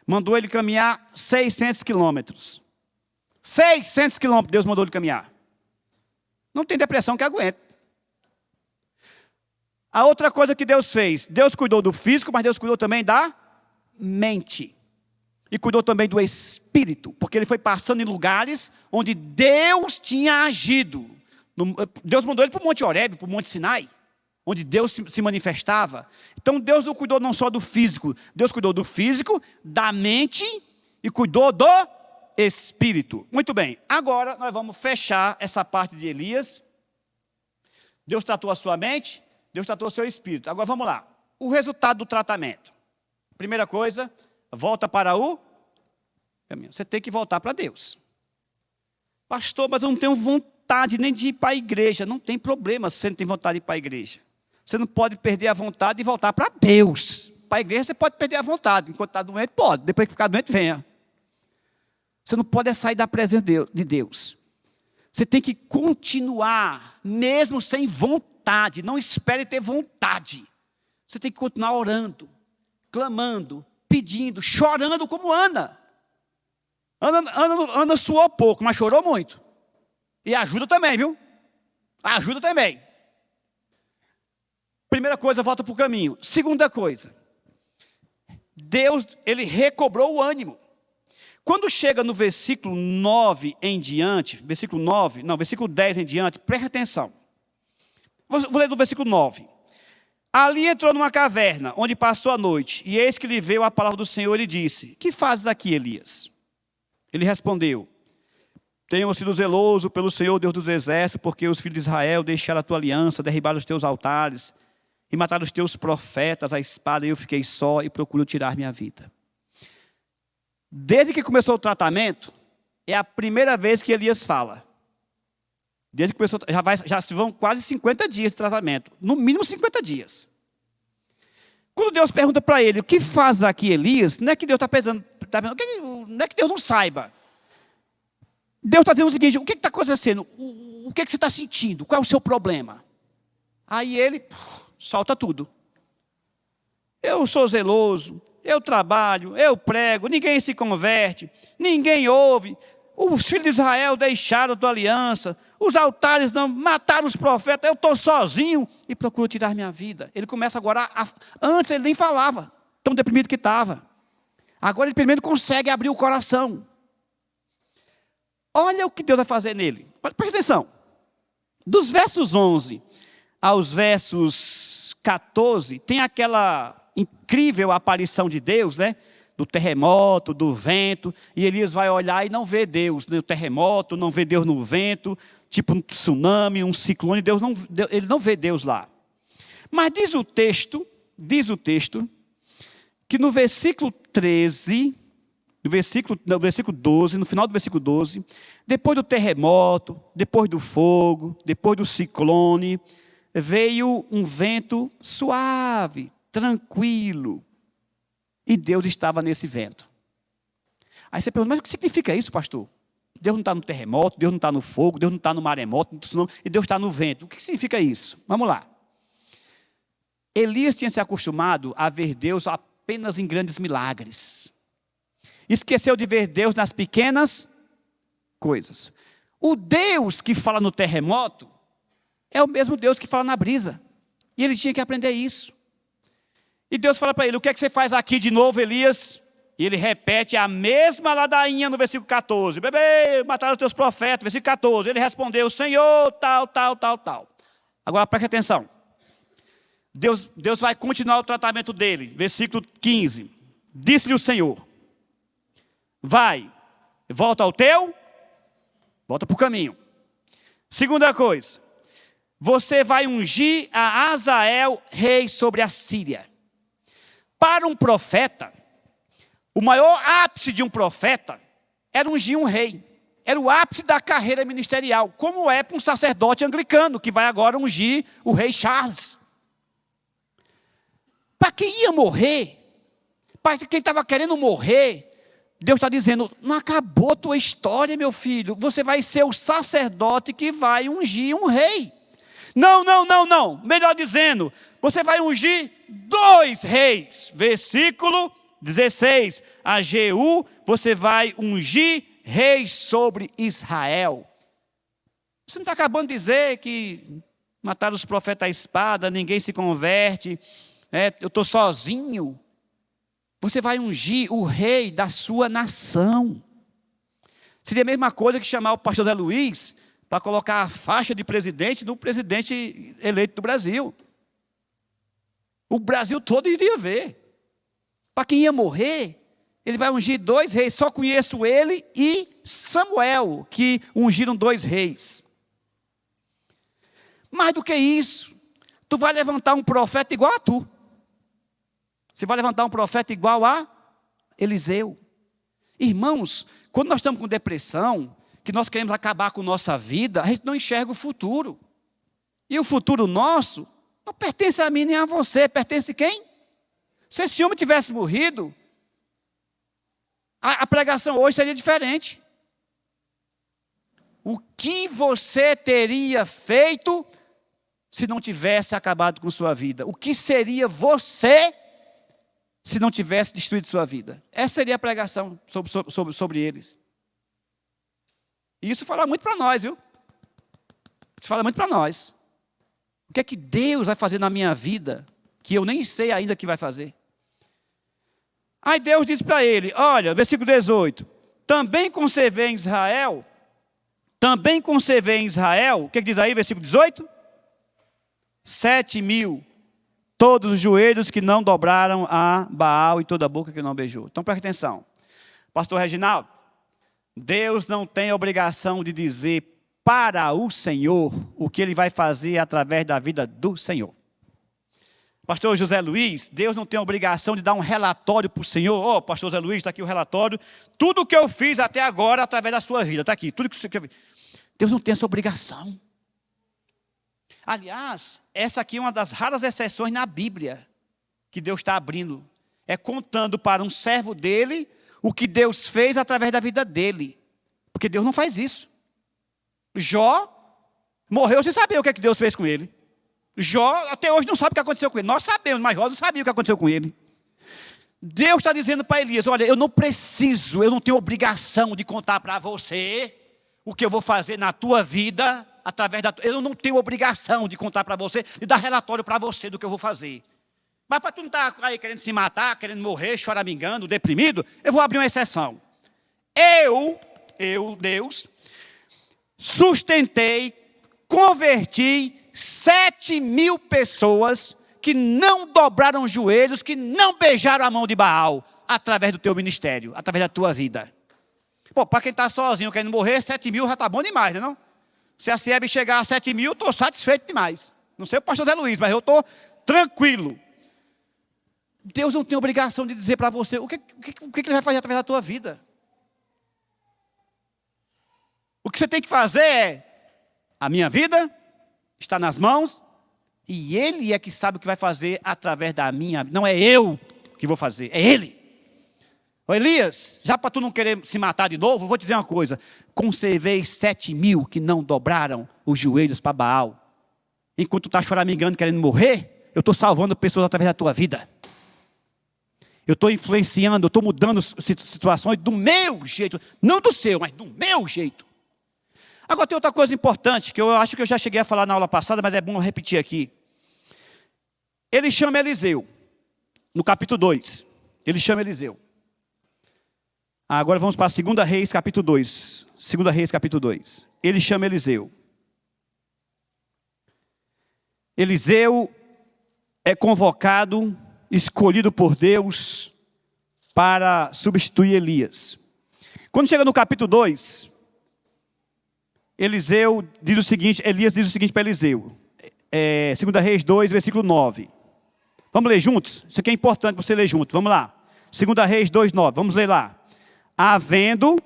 Mandou ele caminhar 600 quilômetros. 600 quilômetros Deus mandou ele caminhar. Não tem depressão que aguente. A outra coisa que Deus fez, Deus cuidou do físico, mas Deus cuidou também da mente. E cuidou também do espírito, porque ele foi passando em lugares onde Deus tinha agido. Deus mandou ele para o Monte Horebe, para o Monte Sinai, onde Deus se manifestava. Então Deus não cuidou não só do físico, Deus cuidou do físico, da mente e cuidou do espírito. Muito bem, agora nós vamos fechar essa parte de Elias. Deus tratou a sua mente, Deus tratou o seu espírito. Agora vamos lá, o resultado do tratamento. Primeira coisa, volta para o caminho. Você tem que voltar para Deus. Pastor, mas eu não tenho vontade nem de ir para a igreja. Não tem problema se você não tem vontade de ir para a igreja. Você não pode perder a vontade e voltar para Deus. Para a igreja você pode perder a vontade. Enquanto está doente, pode. Depois que ficar doente, venha. Você não pode sair da presença de Deus. Você tem que continuar, mesmo sem vontade. Não espere ter vontade. Você tem que continuar orando, clamando, pedindo, chorando como Ana. Ana suou pouco, mas chorou muito. E ajuda também, viu? Ajuda também. Primeira coisa, volta para o caminho. Segunda coisa, Deus, ele recobrou o ânimo. Quando chega no versículo 9 em diante, versículo 10 em diante, preste atenção. Vou ler do versículo 9. Ali entrou numa caverna, onde passou a noite, e eis que lhe veio a palavra do Senhor, e lhe disse: que fazes aqui, Elias? Ele respondeu: tenho sido zeloso pelo Senhor, Deus dos exércitos, porque os filhos de Israel deixaram a tua aliança, derribaram os teus altares, e mataram os teus profetas à espada, e eu fiquei só, e procuro tirar minha vida. Desde que começou o tratamento, é a primeira vez que Elias fala. Desde que começou, já se vão quase 50 dias de tratamento. No mínimo 50 dias. Quando Deus pergunta para ele, o que faz aqui Elias? Não é que Deus está pensando, não é que Deus não saiba. Deus está dizendo o seguinte, o que está acontecendo? O que você está sentindo? Qual é o seu problema? Aí ele solta tudo. Eu sou zeloso, eu trabalho, eu prego, ninguém se converte, ninguém ouve. Os filhos de Israel deixaram a tua aliança, os altares não mataram os profetas, eu estou sozinho e procuro tirar minha vida. Ele começa agora, antes ele nem falava, tão deprimido que estava. Agora ele primeiro consegue abrir o coração. Olha o que Deus vai fazer nele. Presta atenção. Dos versos 11 aos versos 14, tem aquela incrível aparição de Deus, né? Do terremoto, do vento, e Elias vai olhar e não vê Deus no terremoto, não vê Deus no vento, tipo um tsunami, um ciclone, ele não vê Deus lá. Mas diz o texto, que no versículo 13, no versículo 12, no final do versículo 12, depois do terremoto, depois do fogo, depois do ciclone, veio um vento suave, tranquilo, e Deus estava nesse vento. Aí você pergunta, mas o que significa isso, pastor? Deus não está no terremoto, Deus não está no fogo, Deus não está no maremoto, e Deus está no vento. O que significa isso? Vamos lá. Elias tinha se acostumado a ver Deus apenas em grandes milagres. Esqueceu de ver Deus nas pequenas coisas. O Deus que fala no terremoto é o mesmo Deus que fala na brisa. E ele tinha que aprender isso. E Deus fala para ele, o que é que você faz aqui de novo, Elias? E ele repete a mesma ladainha no versículo 14. Bebê, mataram os teus profetas, versículo 14. Ele respondeu, Senhor, tal. Agora preste atenção. Deus vai continuar o tratamento dele. Versículo 15. Disse-lhe o Senhor, vai, volta para o caminho. Segunda coisa, você vai ungir a Azael, rei sobre a Síria. Para um profeta, o maior ápice de um profeta era ungir um rei. Era o ápice da carreira ministerial, como é para um sacerdote anglicano, que vai agora ungir o rei Charles. Para quem ia morrer, para quem estava querendo morrer, Deus está dizendo, não acabou a tua história, meu filho. Você vai ser o sacerdote que vai ungir um rei. Não. Melhor dizendo, você vai ungir 2 reis. Versículo 16. A Jeú, você vai ungir reis sobre Israel. Você não está acabando de dizer que mataram os profetas à espada, ninguém se converte, eu estou sozinho. Você vai ungir o rei da sua nação. Seria a mesma coisa que chamar o pastor Zé Luiz para colocar a faixa de presidente do presidente eleito do Brasil. O Brasil todo iria ver. Para quem ia morrer, ele vai ungir 2 reis. Só conheço ele e Samuel, que ungiram 2 reis. Mais do que isso, tu vai levantar um profeta igual a tu. Você vai levantar um profeta igual a Eliseu. Irmãos, quando nós estamos com depressão, que nós queremos acabar com nossa vida, a gente não enxerga o futuro. E o futuro nosso não pertence a mim nem a você, pertence a quem? Se esse homem tivesse morrido, a pregação hoje seria diferente. O que você teria feito se não tivesse acabado com sua vida? O que seria você se não tivesse destruído sua vida? Essa seria a pregação sobre eles. E isso fala muito para nós, viu? Isso fala muito para nós. O que é que Deus vai fazer na minha vida, que eu nem sei ainda o que vai fazer? Aí Deus diz para ele, olha, versículo 18. Também conservei em Israel, o que diz aí, versículo 18? 7.000, todos os joelhos que não dobraram a Baal e toda a boca que não beijou. Então preste atenção. Pastor Reginaldo, Deus não tem obrigação de dizer para o Senhor o que Ele vai fazer através da vida do Senhor. Pastor José Luiz, Deus não tem obrigação de dar um relatório para o Senhor. Pastor José Luiz, está aqui o relatório. Tudo o que eu fiz até agora através da sua vida, está aqui. Tudo que eu fiz. Deus não tem essa obrigação. Aliás, essa aqui é uma das raras exceções na Bíblia que Deus está abrindo. É contando para um servo dele o que Deus fez através da vida dele. Porque Deus não faz isso. Jó morreu sem saber o que é que Deus fez com ele. Jó até hoje não sabe o que aconteceu com ele. Nós sabemos, mas Jó não sabia o que aconteceu com ele. Deus está dizendo para Elias, olha, eu não tenho obrigação de contar para você o que eu vou fazer na tua vida, eu não tenho obrigação de contar para você, de dar relatório para você do que eu vou fazer. Mas para tu não estar aí querendo se matar, querendo morrer, choramingando, deprimido, eu vou abrir uma exceção. Deus, sustentei, converti 7.000 pessoas que não dobraram os joelhos, que não beijaram a mão de Baal, através do teu ministério, através da tua vida. Pô, para quem está sozinho, querendo morrer, 7.000 já está bom demais, não é não? Se a CIEB chegar a 7.000, eu estou satisfeito demais. Não sei o pastor Zé Luiz, mas eu estou tranquilo. Deus não tem obrigação de dizer para você o que Ele vai fazer através da tua vida. O que você tem que fazer é, a minha vida está nas mãos, e Ele é que sabe o que vai fazer através da minha vida. Não é eu que vou fazer, é Ele. Ô Elias, já para tu não querer se matar de novo, vou te dizer uma coisa. Conservei 7.000 que não dobraram os joelhos para Baal. Enquanto tu está choramingando, querendo morrer, eu estou salvando pessoas através da tua vida. Eu estou influenciando, eu estou mudando situações do meu jeito. Não do seu, mas do meu jeito. Agora tem outra coisa importante, que eu acho que eu já cheguei a falar na aula passada, mas é bom repetir aqui. Ele chama Eliseu, no capítulo 2. Ele chama Eliseu. Agora vamos para 2 Reis, capítulo 2. 2 Reis, capítulo 2. Ele chama Eliseu. Eliseu é convocado, escolhido por Deus, para substituir Elias. Quando chega no capítulo 2, Elias diz o seguinte para Eliseu. 2 Reis 2, versículo 9. Vamos ler juntos? Isso aqui é importante você ler junto. Vamos lá. 2 Reis 2, 9. Vamos ler lá. Havendo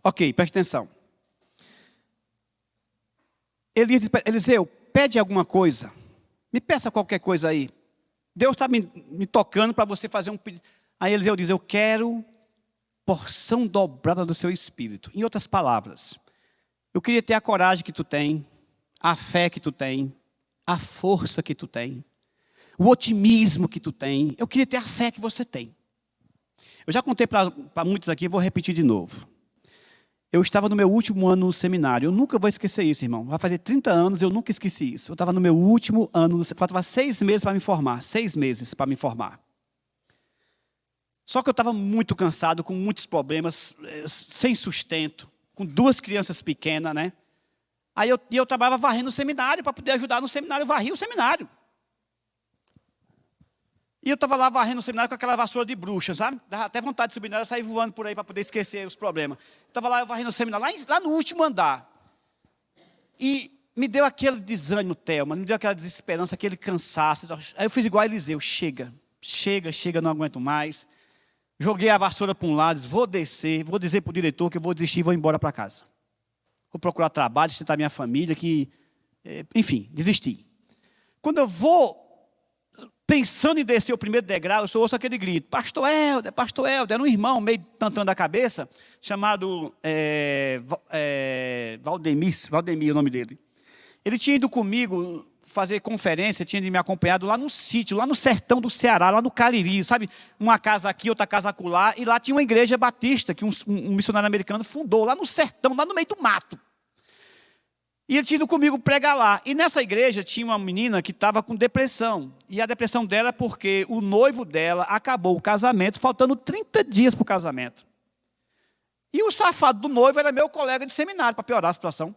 Ok, preste atenção. Eliseu, pede alguma coisa. Me peça qualquer coisa aí. Deus está me tocando para você fazer um pedido. Aí Eliseu diz, eu quero porção dobrada do seu espírito. Em outras palavras, eu queria ter a coragem que tu tem, a fé que tu tem, a força que tu tem, o otimismo que tu tem. Eu queria ter a fé que você tem. Eu já contei para muitos aqui, vou repetir de novo. Eu estava no meu último ano no seminário. Eu nunca vou esquecer isso, irmão. Vai fazer 30 anos, eu nunca esqueci isso. Eu estava no meu último ano, faltava 6 meses para me formar. 6 meses para me formar. Só que eu estava muito cansado, com muitos problemas, sem sustento, com 2 crianças pequenas, né? Aí eu trabalhava varrendo o seminário, para poder ajudar no seminário, eu varria o seminário. E eu estava lá varrendo o seminário com aquela vassoura de bruxa, sabe? Dava até vontade de subir nela e sair voando por aí para poder esquecer os problemas. Estava lá varrendo o seminário, lá no último andar. E me deu aquele desânimo, Thelma, me deu aquela desesperança, aquele cansaço. Aí eu fiz igual a Eliseu, chega, não aguento mais. Joguei a vassoura para um lado, disse, vou descer, vou dizer para o diretor que eu vou desistir e vou embora para casa. Vou procurar trabalho, sustentar minha família, enfim, desisti. Quando eu vou pensando em descer o primeiro degrau, eu só ouço aquele grito, Pastor Helder, era um irmão meio tantando a cabeça, chamado Valdemir é o nome dele. Ele tinha ido comigo fazer conferência, tinha me acompanhado lá no sítio, lá no sertão do Ceará, lá no Cariri, sabe? Uma casa aqui, outra casa acolá, e lá tinha uma igreja batista, que um missionário americano fundou, lá no sertão, lá no meio do mato. E ele tinha ido comigo pregar lá. E nessa igreja tinha uma menina que estava com depressão. E a depressão dela é porque o noivo dela acabou o casamento, faltando 30 dias para o casamento. E o safado do noivo era meu colega de seminário, para piorar a situação.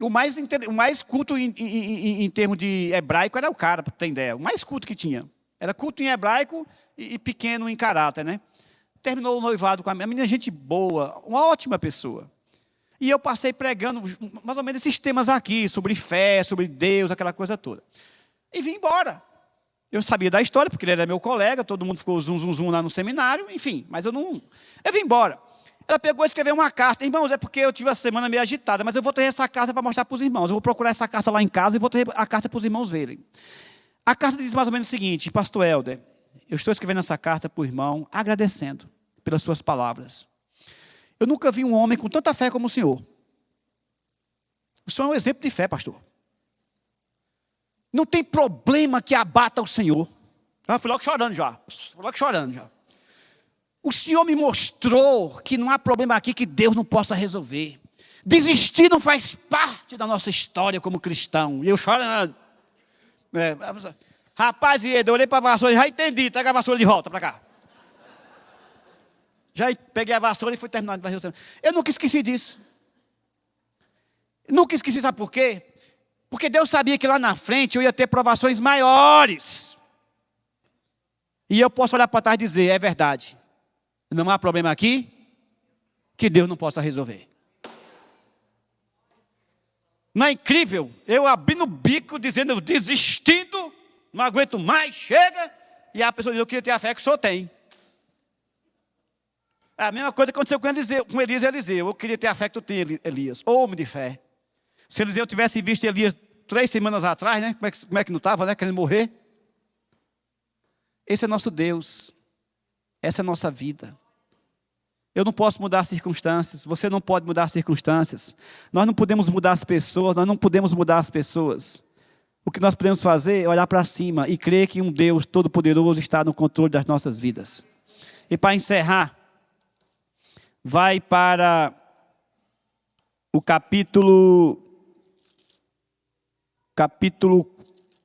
O mais culto em termos de hebraico era o cara, para ter ideia. O mais culto que tinha. Era culto em hebraico e pequeno em caráter, né? Terminou o noivado com a menina, gente boa, uma ótima pessoa. E eu passei pregando mais ou menos esses temas aqui, sobre fé, sobre Deus, aquela coisa toda. E vim embora. Eu sabia da história, porque ele era meu colega, todo mundo ficou zum lá no seminário, enfim, mas eu vim embora. Ela pegou e escreveu uma carta. Irmãos, é porque eu tive a semana meio agitada, mas eu vou ter essa carta para mostrar para os irmãos. Eu vou procurar essa carta lá em casa e vou ter a carta para os irmãos verem. A carta diz mais ou menos o seguinte: pastor Helder, eu estou escrevendo essa carta para o irmão, agradecendo pelas suas palavras. Eu nunca vi um homem com tanta fé como o senhor. O senhor é um exemplo de fé, pastor. Não tem problema que abata o senhor. Eu fui logo chorando já. O senhor me mostrou que não há problema aqui que Deus não possa resolver. Desistir não faz parte da nossa história como cristão. E eu chorando. Rapaz, eu olhei para a vassoura e já entendi. Traga a vassoura de volta para cá. Já peguei a vassoura e fui terminar de varrer o cenário. Eu nunca esqueci disso. Nunca esqueci, sabe por quê? Porque Deus sabia que lá na frente eu ia ter provações maiores. E eu posso olhar para trás e dizer, é verdade. Não há problema aqui que Deus não possa resolver. Não é incrível? Eu abrindo o bico, dizendo, desistindo, não aguento mais, chega. E a pessoa diz, eu queria ter a fé que o senhor tem. A mesma coisa aconteceu com Elias e Eliseu. Eu queria ter a fé que tu tem, Elias. Homem de fé. Se Eliseu tivesse visto Elias 3 semanas atrás, né? Como é que não estava, né? Querendo morrer. Esse é nosso Deus. Essa é a nossa vida. Eu não posso mudar as circunstâncias. Você não pode mudar as circunstâncias. Nós não podemos mudar as pessoas. Nós não podemos mudar as pessoas. O que nós podemos fazer é olhar para cima e crer que um Deus todo-poderoso está no controle das nossas vidas. E para encerrar, vai para o capítulo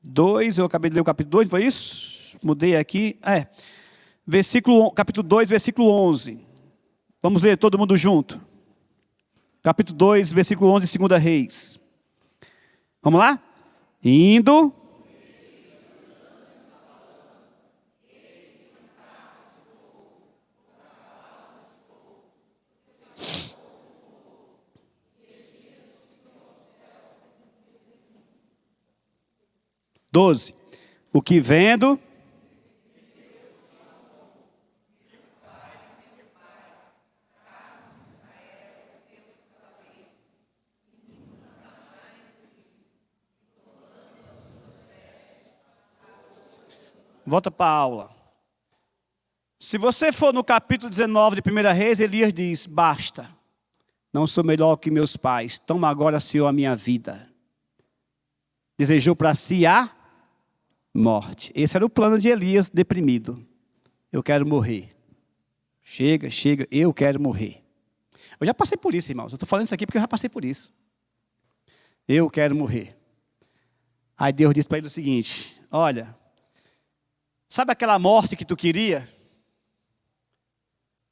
2, eu acabei de ler o capítulo 2, foi isso? Mudei aqui, capítulo 2, versículo 11. Vamos ler todo mundo junto. Capítulo 2, versículo 11, 2 Reis. Vamos lá? Indo. Doze. O que vendo. Volta para a aula. Se você for no capítulo 19 de 1 Reis, Elias diz, basta. Não sou melhor que meus pais. Toma agora, Senhor, a minha vida. Desejou para si a morte. Esse era o plano de Elias deprimido. Eu quero morrer. Chega, eu quero morrer. Eu já passei por isso, irmãos. Eu estou falando isso aqui porque eu já passei por isso. Eu quero morrer. Aí Deus disse para ele o seguinte, olha, sabe aquela morte que tu queria?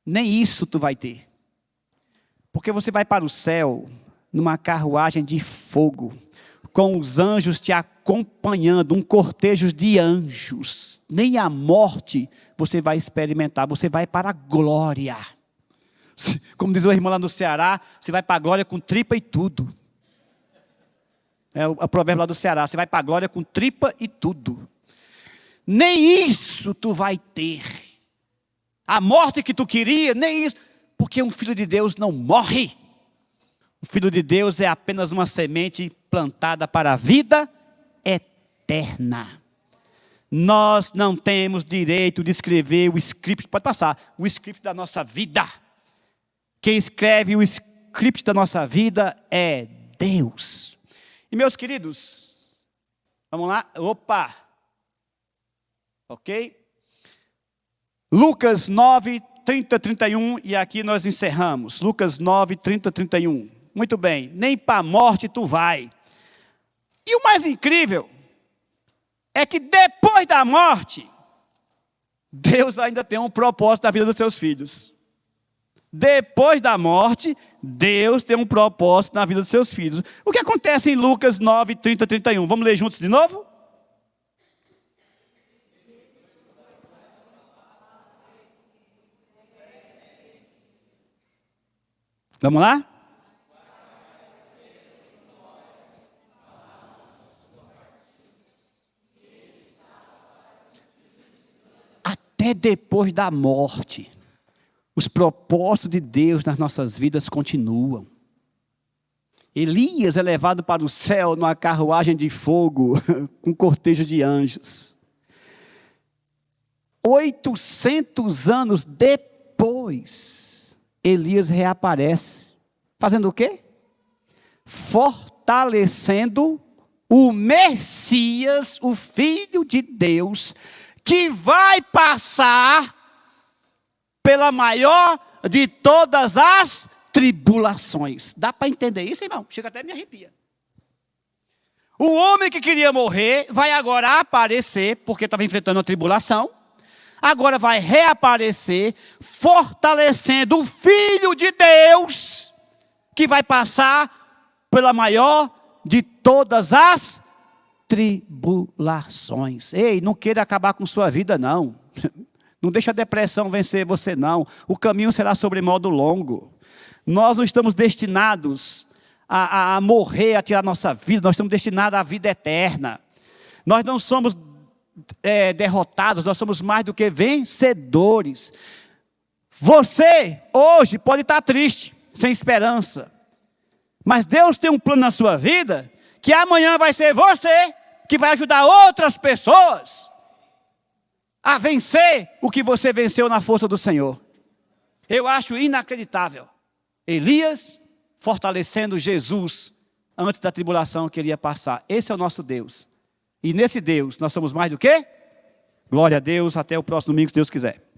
Nem isso tu vai ter. Porque você vai para o céu numa carruagem de fogo, com os anjos te acompanhando, um cortejo de anjos. Nem a morte você vai experimentar, você vai para a glória. Como diz o irmão lá no Ceará, você vai para a glória com tripa e tudo. É o provérbio lá do Ceará, você vai para a glória com tripa e tudo. Nem isso tu vai ter. A morte que tu queria, nem isso. Porque um filho de Deus não morre. O Filho de Deus é apenas uma semente plantada para a vida eterna. Nós não temos direito de escrever o script, pode passar, o script da nossa vida. Quem escreve o script da nossa vida é Deus. E meus queridos, vamos lá, opa, ok? Lucas 9, 30, 31, e aqui nós encerramos. Lucas 9, 30, 31. Muito bem, nem para a morte tu vai. E o mais incrível é que depois da morte, Deus ainda tem um propósito na vida dos seus filhos. Depois da morte, Deus tem um propósito na vida dos seus filhos. O que acontece em Lucas 9, 30, 31? Vamos ler juntos de novo? Vamos lá? Até depois da morte, os propósitos de Deus nas nossas vidas continuam. Elias é levado para o céu numa carruagem de fogo, com cortejo de anjos. 800 anos depois, Elias reaparece. Fazendo o quê? Fortalecendo o Messias, o Filho de Deus, que vai passar pela maior de todas as tribulações. Dá para entender isso, irmão? Chega até me arrepia. O homem que queria morrer vai agora aparecer, porque estava enfrentando a tribulação. Agora vai reaparecer, fortalecendo o Filho de Deus, que vai passar pela maior de todas as tribulações. Ei, não queira acabar com sua vida, não. Não deixa a depressão vencer você, não. O caminho será sobremodo longo. Nós não estamos destinados a morrer, a tirar nossa vida. Nós estamos destinados à vida eterna. Nós não somos derrotados, nós somos mais do que vencedores. Você, hoje, pode estar triste, sem esperança. Mas Deus tem um plano na sua vida, que amanhã vai ser você, que vai ajudar outras pessoas a vencer o que você venceu na força do Senhor. Eu acho inacreditável. Elias fortalecendo Jesus antes da tribulação que ele ia passar. Esse é o nosso Deus. E nesse Deus nós somos mais do que? Glória a Deus, até o próximo domingo, se Deus quiser.